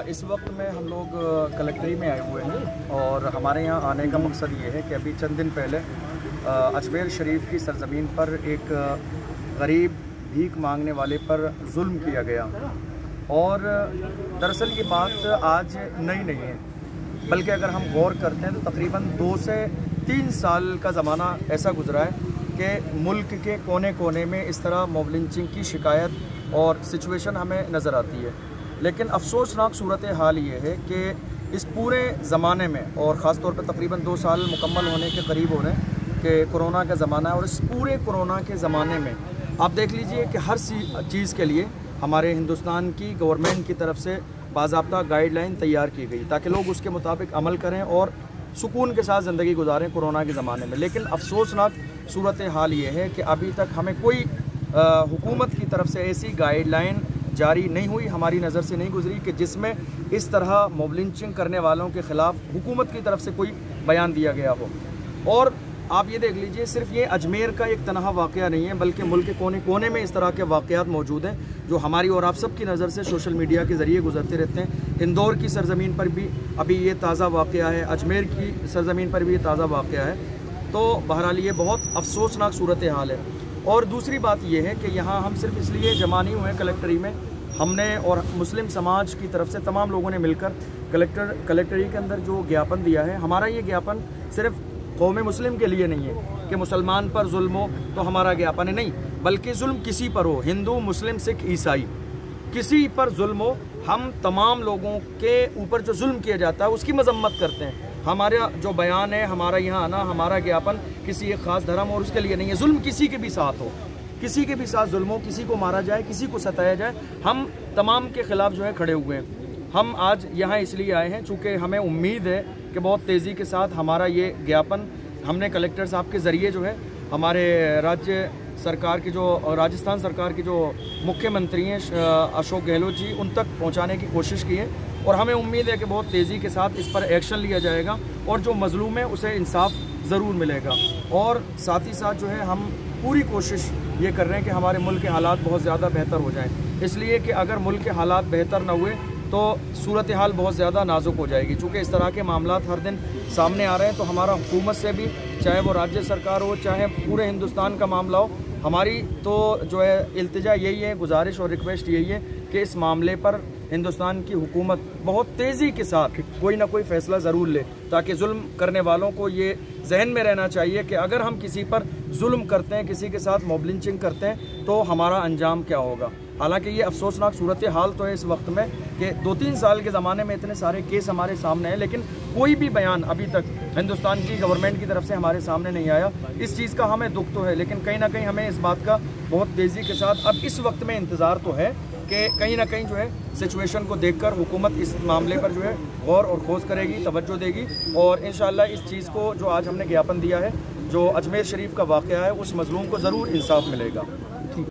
इस वक्त में हम लोग कलेक्ट्री में आए हुए हैं और हमारे यहाँ आने का मकसद ये है कि अभी चंद दिन पहले अजमेर शरीफ की सरजमीन पर एक गरीब भीख मांगने वाले पर जुल्म किया गया। और दरअसल ये बात आज नई नहीं है, बल्कि अगर हम गौर करते हैं तो तकरीबन 2 से 3 साल का ज़माना ऐसा गुजरा है कि मुल्क के कोने कोने में इस तरह मॉब लिंचिंग की शिकायत और सिचुएशन हमें नज़र आती है। लेकिन अफसोसनाक सूरत हाल ये है कि इस पूरे ज़माने में, और ख़ास तौर पर तकरीबन 2 साल मुकम्मल होने के करीब हो रहे हैं कि कोरोना का ज़माना है, और इस पूरे कोरोना के ज़माने में आप देख लीजिए कि हर चीज़ के लिए हमारे हिंदुस्तान की गवर्नमेंट की तरफ से बाज़ाब्ता गाइडलाइन तैयार की गई ताकि लोग उसके मुताबिक अमल करें और सुकून के साथ ज़िंदगी गुजारें कोरोना के ज़माने में। लेकिन अफसोसनाक सूरत हाल ये है कि अभी तक हमें कोई हुकूमत की तरफ से ऐसी गाइडलाइन जारी नहीं हुई, हमारी नज़र से नहीं गुजरी कि जिसमें इस तरह मॉब लिंचिंग करने वालों के ख़िलाफ़ हुकूमत की तरफ से कोई बयान दिया गया हो। और आप ये देख लीजिए, सिर्फ ये अजमेर का एक तनहा वाक़या नहीं है, बल्कि मुल्क के कोने कोने में इस तरह के वाक़यात मौजूद हैं जो हमारी और आप सब की नज़र से सोशल मीडिया के ज़रिए गुजरते रहते हैं। इंदौर की सरजमीन पर भी अभी ये ताज़ा वाक़या है, अजमेर की सरजमीन पर भी ये ताज़ा वाक़या है। तो बहरहाल ये बहुत अफसोसनाक सूरत हाल है। और दूसरी बात यह है कि यहाँ हम सिर्फ इसलिए जमा नहीं हुए कलेक्ट्री में, हमने और मुस्लिम समाज की तरफ से तमाम लोगों ने मिलकर कलेक्ट्री के अंदर जो ज्ञापन दिया है, हमारा ये ज्ञापन सिर्फ कौम मुस्लिम के लिए नहीं है कि मुसलमान पर जुल्म हो तो हमारा ज्ञापन है, नहीं, बल्कि जुल्म किसी पर हो, हिंदू मुस्लिम सिख ईसाई, किसी पर जुल्म हो, हम तमाम लोगों के ऊपर जो जुल्म किया जाता है उसकी मजम्मत करते हैं। हमारा जो बयान है, हमारा यहाँ आना, हमारा ज्ञापन किसी एक ख़ास धर्म और उसके लिए नहीं है। जुल्म किसी के भी साथ हो, किसी के भी साथ जुल्म हो, किसी को मारा जाए, किसी को सताया जाए, हम तमाम के ख़िलाफ़ जो है खड़े हुए हैं। हम आज यहाँ इसलिए आए हैं चूँकि हमें उम्मीद है कि बहुत तेज़ी के साथ हमारा ये ज्ञापन हमने कलेक्टर साहब के ज़रिए जो है हमारे राज्य सरकार की जो राजस्थान सरकार की जो मुख्यमंत्री हैं अशोक गहलोत जी, उन तक पहुंचाने की कोशिश की है। और हमें उम्मीद है कि बहुत तेज़ी के साथ इस पर एक्शन लिया जाएगा और जो मजलूम है उसे इंसाफ ज़रूर मिलेगा। और साथ ही साथ जो है हम पूरी कोशिश ये कर रहे हैं कि हमारे मुल्क के हालात बहुत ज़्यादा बेहतर हो जाएँ, इसलिए कि अगर मुल्क के हालात बेहतर न हुए तो सूरत हाल बहुत ज़्यादा नाजुक हो जाएगी। चूँकि इस तरह के मामलात हर दिन सामने आ रहे हैं, तो हमारा हुकूमत से भी, चाहे वो राज्य सरकार हो, चाहे पूरे हिंदुस्तान का मामला हो, हमारी तो जो है इल्तिजा यही है, गुजारिश और रिक्वेस्ट यही है कि इस मामले पर हिंदुस्तान की हुकूमत बहुत तेज़ी के साथ कोई ना कोई फ़ैसला ज़रूर ले, ताकि जुल्म करने वालों को ये जहन में रहना चाहिए कि अगर हम किसी पर जुल्म करते हैं, किसी के साथ मॉब लिंचिंग करते हैं, तो हमारा अंजाम क्या होगा। हालांकि ये अफसोसनाक सूरत हाल तो है इस वक्त में कि 2-3 साल के ज़माने में इतने सारे केस हमारे सामने हैं, लेकिन कोई भी बयान अभी तक हिंदुस्तान की गवर्नमेंट की तरफ से हमारे सामने नहीं आया। इस चीज़ का हमें दुख तो है, लेकिन कहीं ना कहीं हमें इस बात का बहुत तेज़ी के साथ अब इस वक्त में इंतज़ार तो है कि कहीं ना कहीं जो है सिचुएशन को देखकर हुकूमत इस मामले पर जो है गौर और खोज करेगी, तवज्जो देगी, और इंशाअल्लाह इस चीज़ को जो आज हमने ज्ञापन दिया है, जो अजमेर शरीफ का वाक़या है, उस मजलूम को ज़रूर इंसाफ मिलेगा।